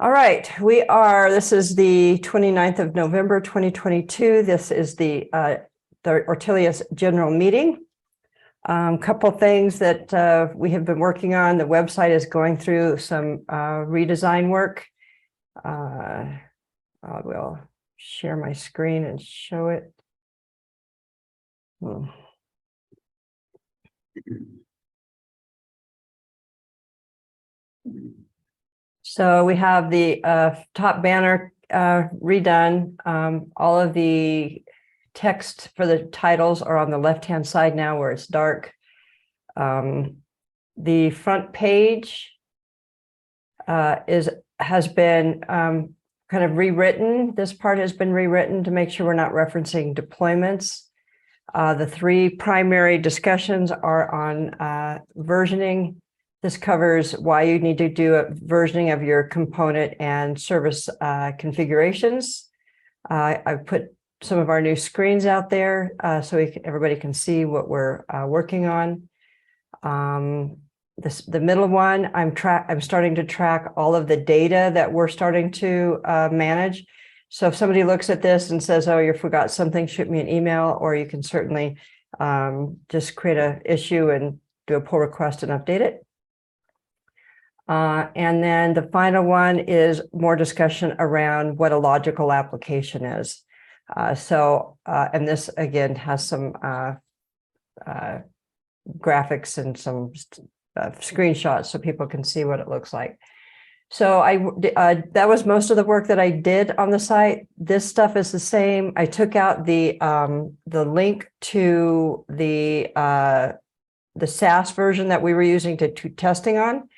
All right, this is the 29th of November, 2022. This is the Ortelius General Meeting. Couple things that we have been working on. The website is going through some redesign work. I will share my screen and show it. So we have the top banner redone. All of the text for the titles are on the left-hand side now where it's dark. The front page has been kind of rewritten. This part has been rewritten to make sure we're not referencing deployments. The three primary discussions are on versioning. This covers why you need to do a versioning of your component and service configurations. I've put some of our new screens out there so everybody can see what we're working on. The middle one, I'm starting to track all of the data that we're starting to manage. So if somebody looks at this and says, oh, you forgot something, shoot me an email, or you can certainly just create an issue and do a pull request and update it. And then the final one is more discussion around what a logical application is. And this again has some graphics and some screenshots so people can see what it looks like. So that was most of the work that I did on the site. This stuff is the same. I took out the link to the SaaS version that we were using to testing on.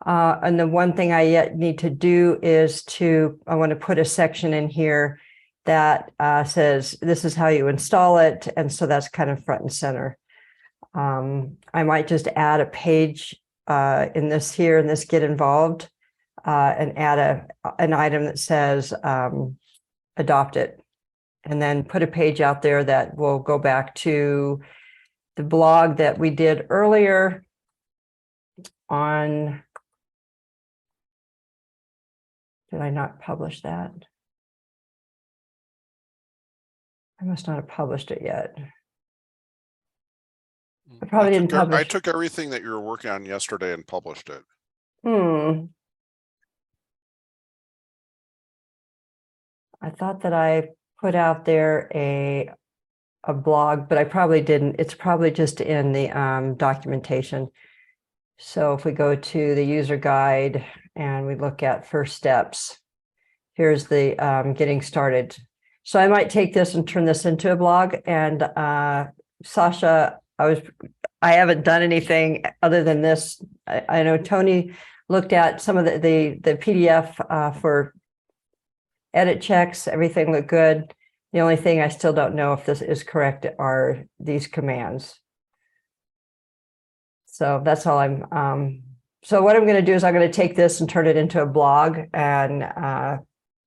And the one thing I yet need to do is I want to put a section in here that says this is how you install it. And so that's kind of front and center. I might just add a page in this get involved and add an item that says adopt it, and then put a page out there that will go back to the blog that we did earlier on. Did I not publish that? I must not have published it yet. I probably didn't publish. I took everything that you were working on yesterday and published it. I thought that I put out there a blog, but I probably didn't. It's probably just in the documentation. So if we go to the user guide and we look at first steps, here's the getting started. So I might take this and turn this into a blog. And Sasha, I haven't done anything other than this. I know Tony looked at some of the PDF for edit checks. Everything looked good. The only thing I still don't know if this is correct are these commands. So that's all so what I'm going to do is I'm going to take this and turn it into a blog and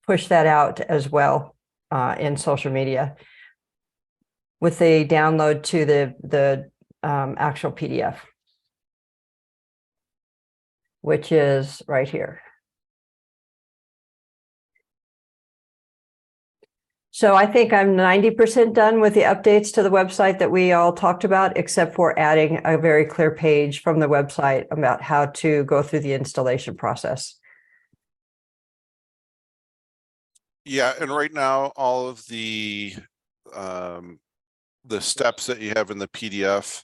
push that out as well in social media with a download to the actual PDF, which is right here. So I think I'm 90% done with the updates to the website that we all talked about, except for adding a very clear page from the website about how to go through the installation process. Yeah, and right now all of the steps that you have in the PDF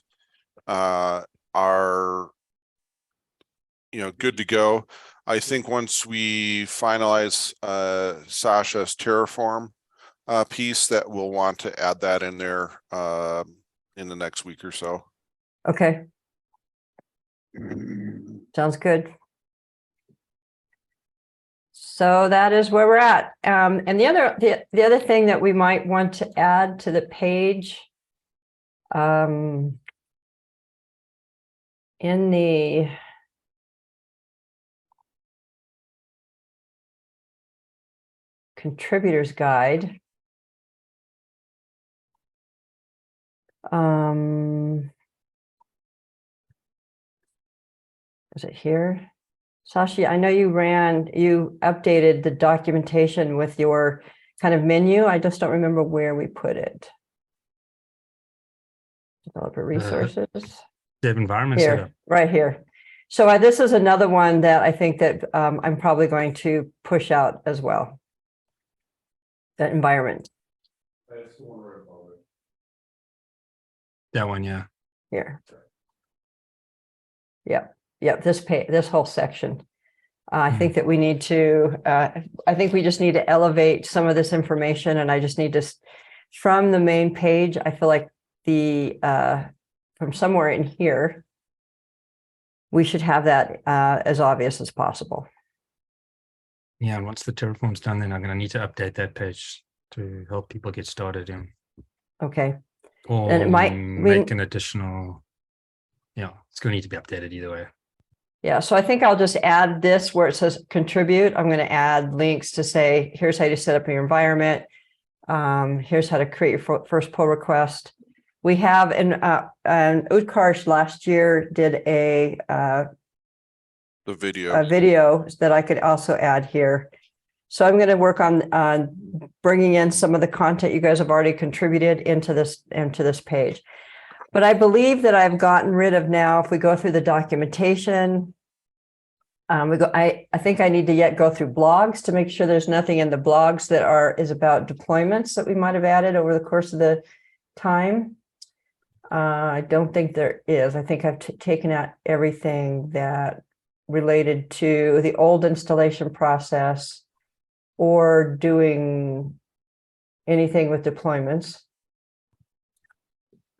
are good to go. I think once we finalize Sasha's Terraform piece, that we'll want to add that in there in the next week or so. Okay. Sounds good. So that is where we're at. And the other thing that we might want to add to the page in the contributors guide. Is it here? Sasha, I know you updated the documentation with your kind of menu. I just don't remember where we put it. Developer resources. Dev environment setup. Here, right here. So this is another one that I think that I'm probably going to push out as well. The environment That one, yeah. here. Yeah, this whole section. I think that we need to, I think we just need to elevate some of this information, and I just need to, from the main page, I feel like from somewhere in here, we should have that as obvious as possible. Yeah, and once the Terraform's done, then I'm going to need to update that page to help people get started in. Okay. Or And it might make an additional, it's going to need to be updated either way. Yeah, so I think I'll just add this where it says contribute. I'm going to add links to say, here's how to set up your environment. Here's how to create your first pull request. We have, and Utkarsh last year did a video that I could also add here. So I'm going to work on bringing in some of the content you guys have already contributed into this page. But I believe that I've gotten rid of now, if we go through the documentation, I think I need to yet go through blogs to make sure there's nothing in the blogs that is about deployments that we might have added over the course of the time. I don't think there is. I think I've taken out everything that related to the old installation process or doing anything with deployments.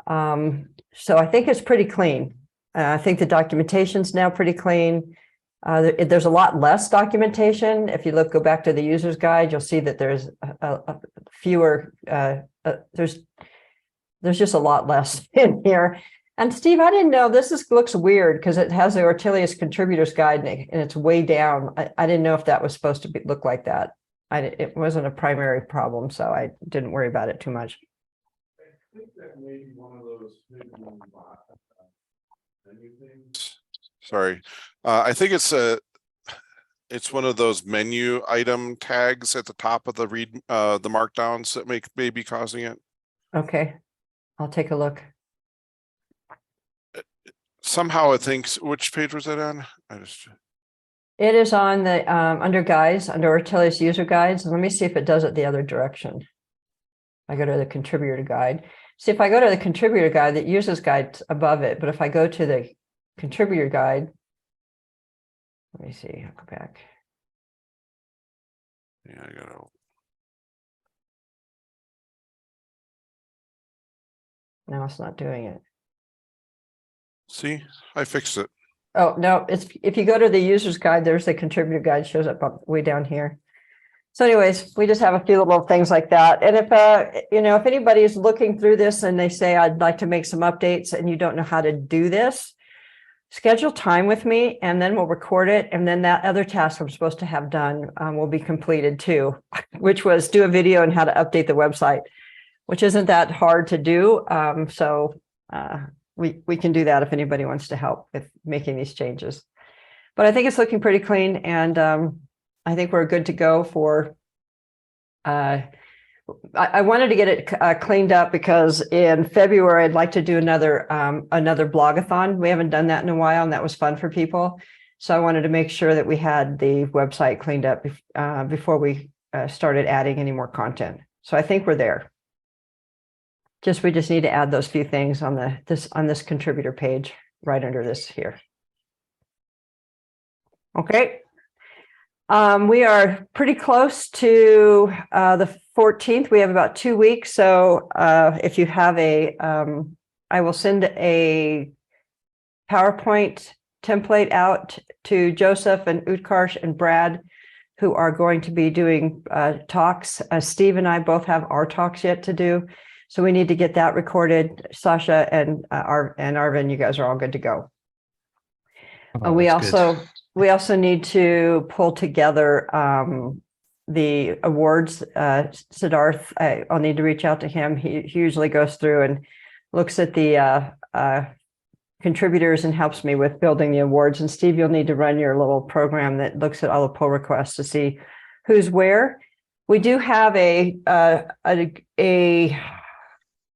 So I think it's pretty clean. I think the documentation's now pretty clean. There's a lot less documentation. If you go back to the user's guide, you'll see that there's fewer, there's just a lot less in here. And Steve, I didn't know, looks weird because it has the Ortelius contributors guide and it's way down. I didn't know if that was supposed to look like that. It wasn't a primary problem, so I didn't worry about it too much. I think that may be one of those sorry. I think it's one of those menu item tags at the top of the the markdowns that may be causing it. Okay, I'll take a look. Somehow it thinks, which page was that on? It is on the under guides, under Ortelius user guides. Let me see if it does it the other direction. I go to the contributor guide. See, if I go to the contributor guide, the users guide above it, but if I go to the contributor guide, let me see, I'll go back. Yeah, I gotta. No, it's not doing it. See, I fixed it. Oh, no, it's if you go to the user's guide, there's the contributor guide, shows up way down here. So anyways, we just have a few little things like that. And if, if anybody's looking through this and they say, I'd like to make some updates and you don't know how to do this, schedule time with me and then we'll record it. And then that other task I'm supposed to have done will be completed too, which was do a video on how to update the website, which isn't that hard to do. We can do that if anybody wants to help with making these changes. But I think it's looking pretty clean, and I think we're good to go for. I wanted to get it cleaned up because in February I'd like to do another blogathon. We haven't done that in a while, and that was fun for people. So I wanted to make sure that we had the website cleaned up before we started adding any more content. So I think we're there. We just need to add those few things on this contributor page right under this here. Okay. We are pretty close to the 14th. We have about 2 weeks. So if you have I will send a PowerPoint template out to Joseph and Utkarsh and Brad, who are going to be doing talks. Steve and I both have our talks yet to do. So we need to get that recorded. Sasha and Arvin, you guys are all good to go. Oh, we also need to pull together the awards. Siddharth, I'll need to reach out to him. He usually goes through and looks at the contributors and helps me with building the awards. And Steve, you'll need to run your little program that looks at all the pull requests to see who's where. We do have a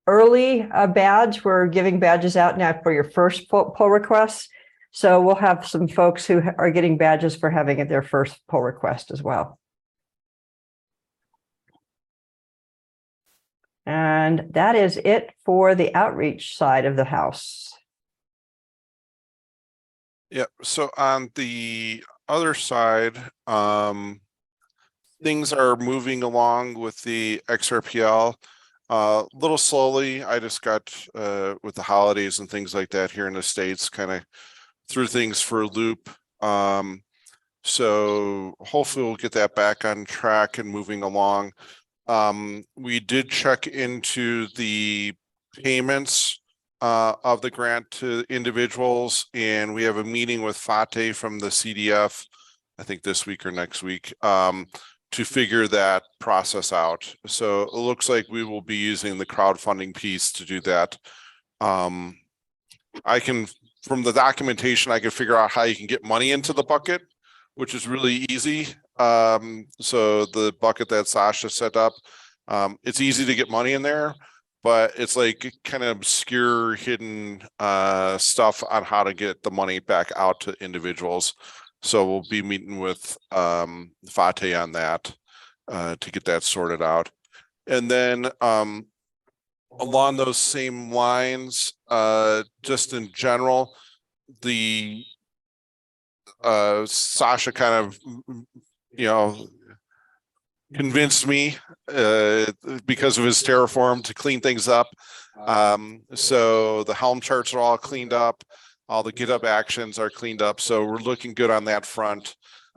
early badge. We're giving badges out now for your first pull requests. So we'll have some folks who are getting badges for having their first pull request as well. And that is it for the outreach side of the house. Yeah, so on the other side, things are moving along with the XRPL a little slowly. I just got with the holidays and things like that here in the States, kind of threw things for a loop. So hopefully we'll get that back on track and moving along. We did check into the payments of the grant to individuals, and we have a meeting with FATE from the CDF, I think this week or next week, to figure that process out. So it looks like we will be using the crowdfunding piece to do that. I can, from the documentation, I can figure out how you can get money into the bucket, which is really easy. So the bucket that Sasha set up, it's easy to get money in there, but it's like kind of obscure hidden stuff on how to get the money back out to individuals. So we'll be meeting with FATE on that to get that sorted out. And then along those same lines, just in general, the Sasha kind of, convinced me because of his Terraform to clean things up. So the Helm charts are all cleaned up. All the GitHub actions are cleaned up. So we're looking good on that front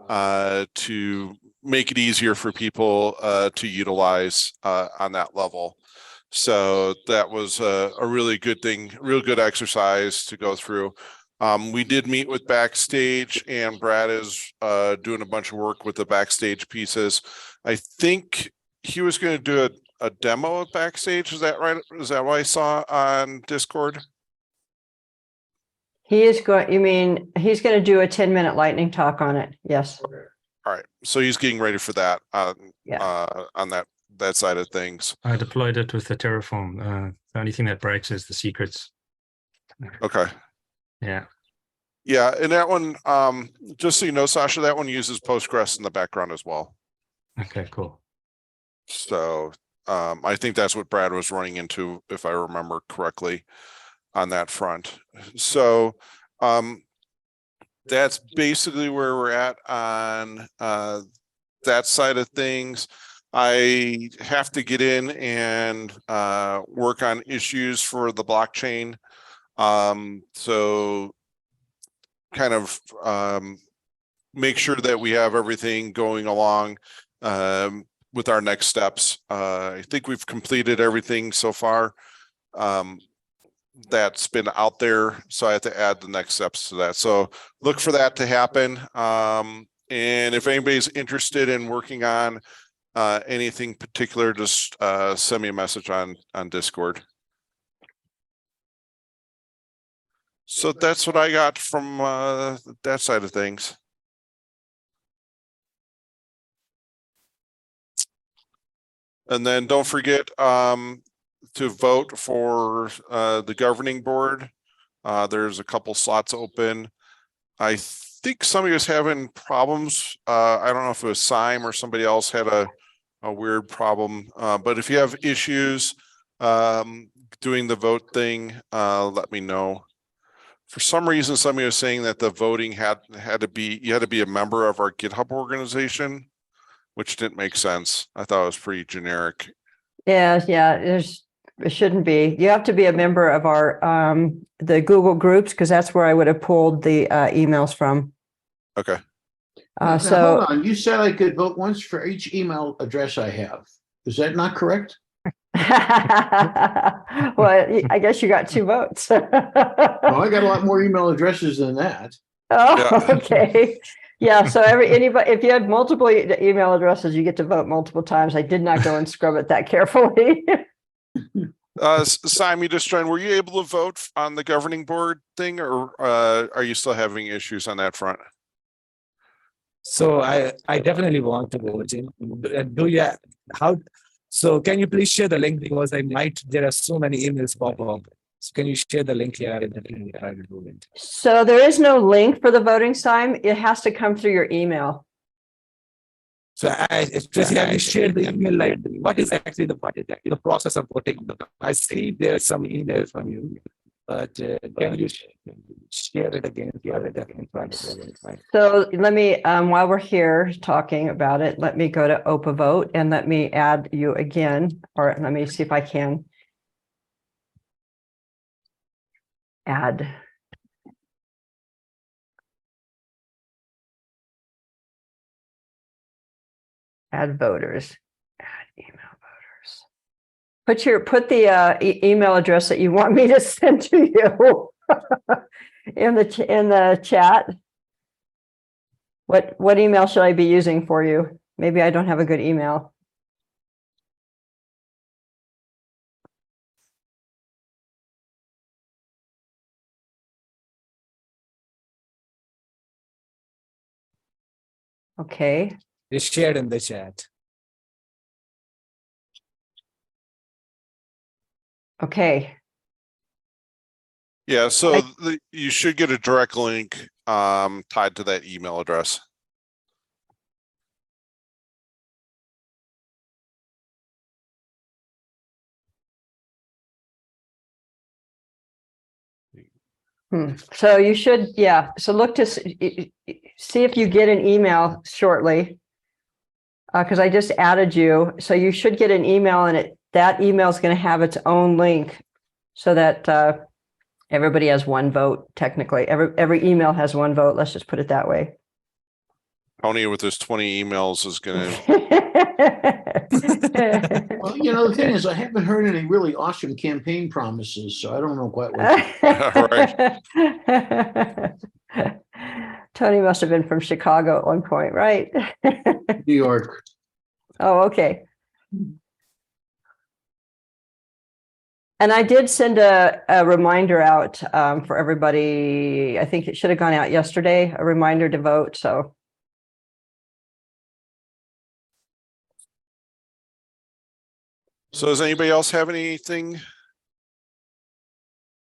to make it easier for people to utilize on that level. So that was a really good thing, real good exercise to go through. We did meet with Backstage, and Brad is doing a bunch of work with the Backstage pieces. I think he was going to do a demo of Backstage. Is that right? Is that what I saw on Discord? He is going, you mean, he's going to do a 10-minute lightning talk on it. Yes. All right. So he's getting ready for that on that side of things. I deployed it with the Terraform. The only thing that breaks is the secrets. Okay. Yeah. Yeah. And that one, just so you know, Sasha, that one uses Postgres in the background as well. Okay, cool. So I think that's what Brad was running into, if I remember correctly, on that front. So that's basically where we're at on that side of things. I have to get in and work on issues for the blockchain. So kind of make sure that we have everything going along with our next steps. I think we've completed everything so far that's been out there. So I have to add the next steps to that. So look for that to happen. And if anybody's interested in working on anything particular, just send me a message on Discord. So that's what I got from that side of things. And then don't forget to vote for the governing board. There's a couple slots open. I think somebody was having problems. I don't know if it was Sime or somebody else had a weird problem. But if you have issues doing the vote thing, let me know. For some reason, somebody was saying that the voting had to be, you had to be a member of our GitHub organization, which didn't make sense. I thought it was pretty generic. Yeah, it shouldn't be. You have to be a member of our the Google groups, because that's where I would have pulled the emails from. Okay. Now, So hold on. You said I could vote once for each email address I have. Is that not correct? well, I guess you got 2 votes. No, I got a lot more email addresses than that. Oh, Yeah. okay. Yeah, so anybody, if you had multiple email addresses, you get to vote multiple times. I did not go and scrub it that carefully. Simon, just trying, were you able to vote on the governing board thing, or are you still having issues on that front? So I definitely want to vote in. Do you, how, so can you please share the link, because there are so many emails pop up. So can you share the link here? I will do it. So there is no link for the voting time. It has to come through your email. So Tracy, have you shared the email, like, what is actually the process of voting? I see there's some emails from you, but can you share it again? So let me, while we're here talking about it, let me go to OPA vote and let me add you again, or let me see if I can add. Add voters, add email voters. Put the email address that you want me to send to you in the chat. What email should I be using for you? Maybe I don't have a good email. Okay. It's shared in the chat. Okay. Yeah, so you should get a direct link tied to that email address. So you should, yeah. So look to see if you get an email shortly. Because I just added you, so you should get an email, and that email is going to have its own link, so that everybody has one vote. Technically, every email has one vote. Let's just put it that way. Tony with his 20 emails is gonna. Well, the thing is, I haven't heard any really awesome campaign promises, so I don't know quite what. Tony must have been from Chicago at one point, right? New York. Oh, okay. And I did send a reminder out for everybody. I think it should have gone out yesterday, a reminder to vote. So. So does anybody else have anything?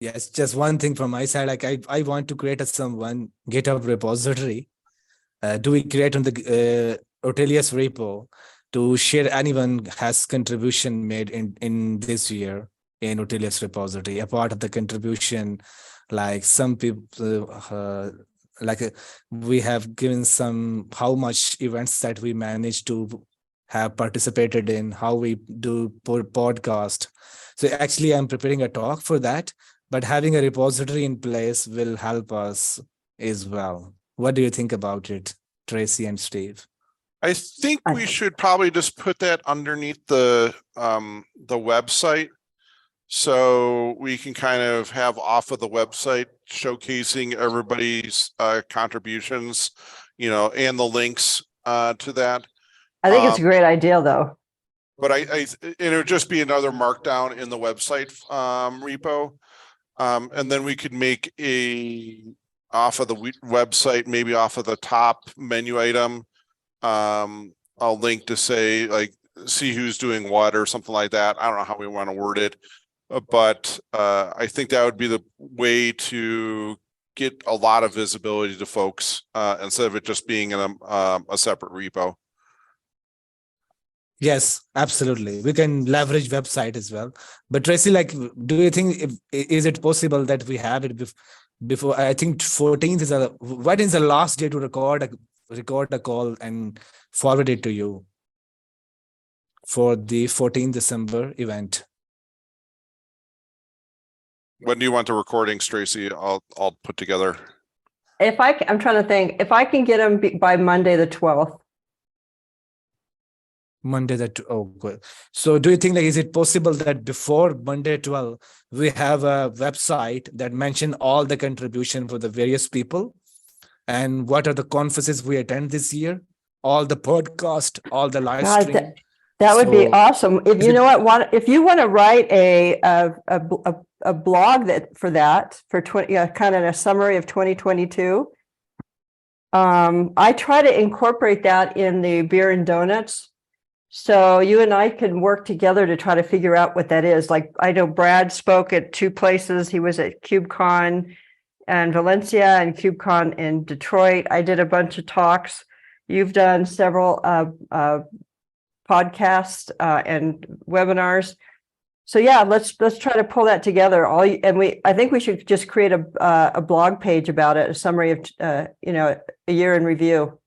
Yes, just one thing from my side. Like I want to create one GitHub repository. Do we create on the Ortelius repo to share anyone has contribution made in this year in Ortelius repository? A part of the contribution, like some people, we have given some how much events that we managed to have participated in, how we do podcast. So actually, I'm preparing a talk for that. But having a repository in place will help us as well. What do you think about it, Tracy and Steve? I think we should probably just put that underneath the website, so we can kind of have off of the website showcasing everybody's contributions, and the links to that. I think it's a great idea, though. But it would just be another markdown in the website repo. And then we could make off of the website, maybe off of the top menu item, a link to say, like, see who's doing what or something like that. I don't know how we want to word it, but I think that would be the way to get a lot of visibility to folks instead of it just being in a separate repo. Yes, absolutely. We can leverage website as well. But Tracy, do you think is it possible that we have it before? I think 14th is what is the last day to record a call and forward it to you for the 14th December event? When do you want the recordings, Tracy? I'll put together. I'm trying to think if I can get them by Monday the 12th. Good. So do you think is it possible that before Monday 12 we have a website that mention all the contribution for the various people and what are the conferences we attend this year, all the podcast, all the live stream? That would be So- awesome. If Is you it- know what, if you want to write a blog for that, for 20, yeah, kind of a summary of 2022. I try to incorporate that in the beer and donuts. So you and I can work together to try to figure out what that is. Like, I know Brad spoke at 2 places. He was at KubeCon and Valencia and KubeCon in Detroit. I did a bunch of talks. You've done several podcasts and webinars. So yeah, let's try to pull that together. I think we should just create a blog page about it, a summary of a year in review.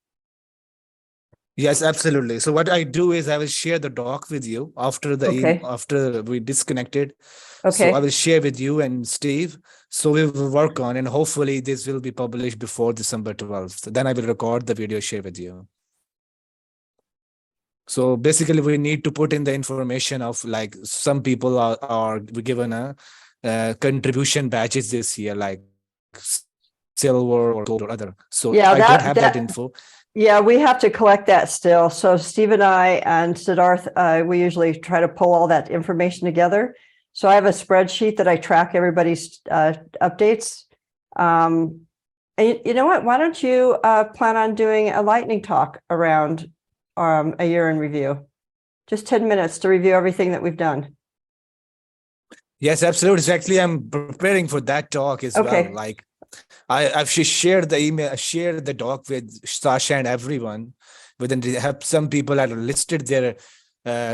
Yes, absolutely. So what I do is I will share the doc with you after Okay. after we disconnected. So Okay. I will share with you and Steve. So we will work on, and hopefully this will be published before December 12th. Then I will record the video, share with you. So basically, we need to put in the information of, like, some people are given a contribution badges this year, like silver or gold or other. So Yeah, I don't that- have that- that info. Yeah, we have to collect that still. So Steve and I and Siddharth, we usually try to pull all that information together. So I have a spreadsheet that I track everybody's updates. And you know what? Why don't you plan on doing a lightning talk around a year in review? Just 10 minutes to review everything that we've done. Yes, absolutely. So actually, I'm preparing for that talk as Okay. well. Like, I've shared the email, shared the doc with Sasha and everyone. But then they have some people that listed their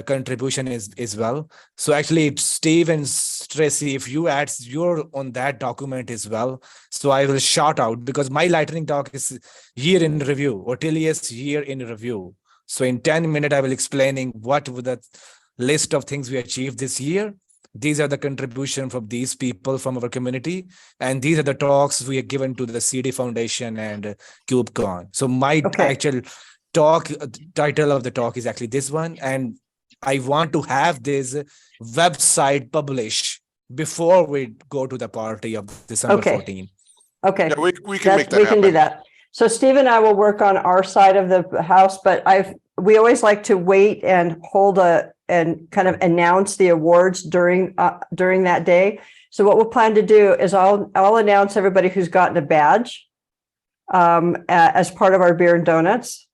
contribution as well. So actually, Steve and Tracy, if you add your on that document as well, so I will shout out, because my lightning talk is year in review, Ortelius year in review. So in 10 minutes, I will explaining what were the list of things we achieved this year. These are the contribution from these people from our community. And these are the talks we are given to the CD Foundation and KubeCon. So my Okay. actual talk, title of the talk is actually this one. And I want to have this website published before we go to the party of December Okay. 14. Okay. Yeah, we can make that We can do happen. that. So Steve and I will work on our side of the house, but we always like to wait and and kind of announce the awards during that day. So what we'll plan to do is I'll announce everybody who's gotten a badge as part of our beer and donuts.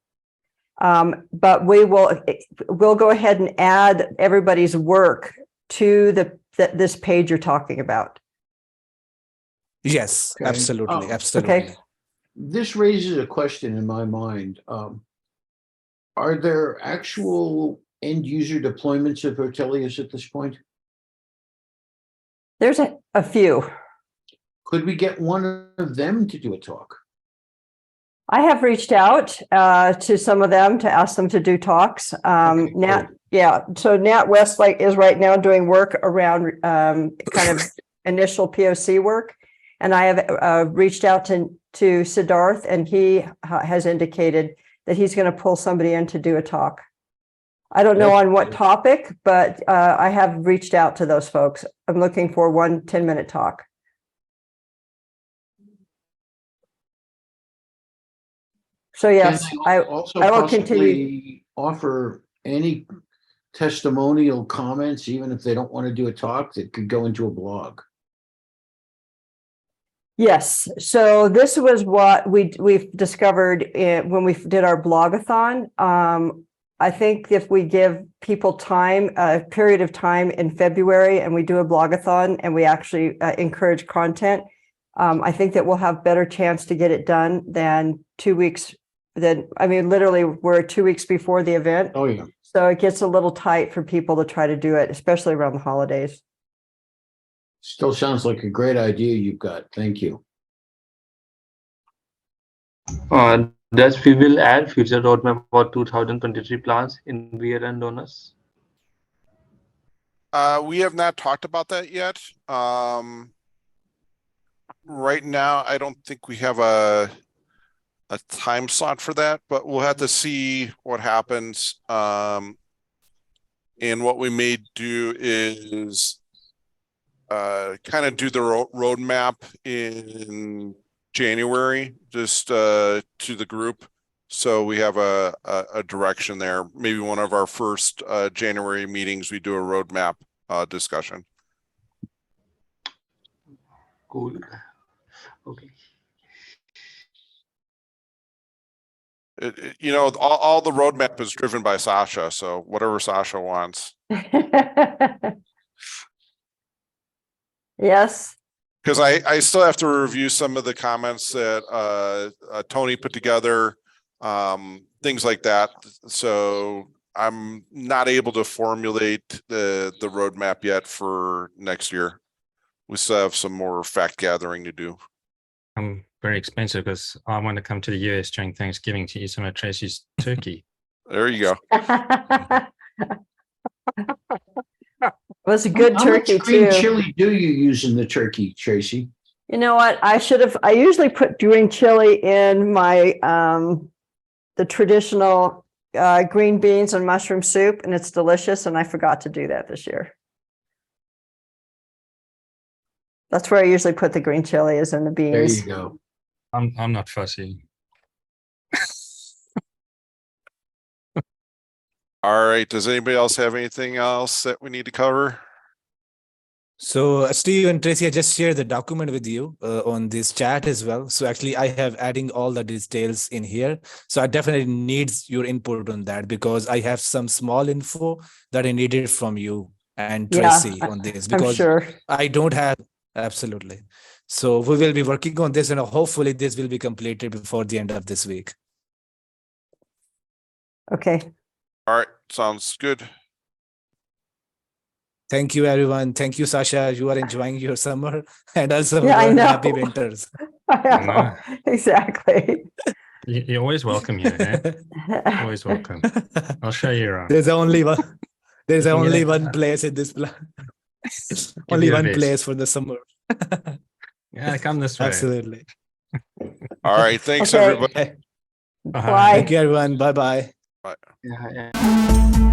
But we'll go ahead and add everybody's work to this page you're talking about. Yes, Okay. absolutely. Oh, Absolutely. okay. This raises a question in my mind. Are there actual end user deployments of Ortelius at this point? There's a few. Could we get one of them to do a talk? I have reached out to some of them to ask them to do talks. Okay, Nat, great. yeah. So Nat Westlake is right now doing work around kind of initial POC work, and I have reached out to Siddharth, and he has indicated that he's going to pull somebody in to do a talk. I don't know That's on what good. topic, but I have reached out to those folks. I'm looking for 1 10-minute talk. So yes, Can I they also I will possibly offer any testimonial comments, even if they don't want to do a talk, that could go into a blog? Yes, so this was what we've discovered when we did our blogathon. I think if we give people time, a period of time in February, and we do a blogathon and we actually encourage content, I think that we'll have better chance to get it done than 2 weeks. Literally, we're 2 weeks before the event, Oh, yeah. so it gets a little tight for people to try to do it, especially around the holidays. Still sounds like a great idea you've got. Thank you. Does we will add future roadmap for 2023 plans in beer and donuts? We have not talked about that yet. Right now, I don't think we have a time slot for that, but we'll have to see what happens. And what we may do is kind of do the roadmap in January, just to the group, So we have a direction there. Maybe one of our first January meetings, we do a roadmap discussion. Cool. Okay. You know, all the roadmap is driven by Sasha, so whatever Sasha wants. Yes, Because I still have to review some of the comments that Tony put together, things like that. So I'm not able to formulate the roadmap yet for next year. We still have some more fact gathering to do. I'm very expensive because I want to come to the US during Thanksgiving to eat some of Tracy's turkey. There you go. it was a good How much turkey green too. chili do you use in the turkey, Tracy? You know what? I usually put green chili in my, the traditional green beans and mushroom soup, and it's delicious, and I forgot to do that this year. That's where I usually put the green chili, is in the There beans. you go. I'm not fussy. All right. Does anybody else have anything else that we need to cover? So Steve and Tracy, I just shared the document with you on this chat as well. So actually I have adding all the details in here. So I definitely needs your input on that because I have some small info that I needed from you and Yeah, Tracy on this I'm because sure. I don't have absolutely. So we will be working on this and hopefully this will be completed before the end of this week. Okay. All right. Sounds good. Thank you, everyone. Thank you, Sasha. You are enjoying your summer and also Yeah, I everyone, happy know. winters. I know. Exactly. You're always welcome here. Eh? Always welcome. I'll show you around. There's only one. There's You can get only it. one place in this plan. Give Only you a one vest. place for the summer. Yeah, come this way. Absolutely. All right. Thanks, Okay. everybody. Okay. Bye. Bye. Thank you, everyone. Bye bye. Yeah.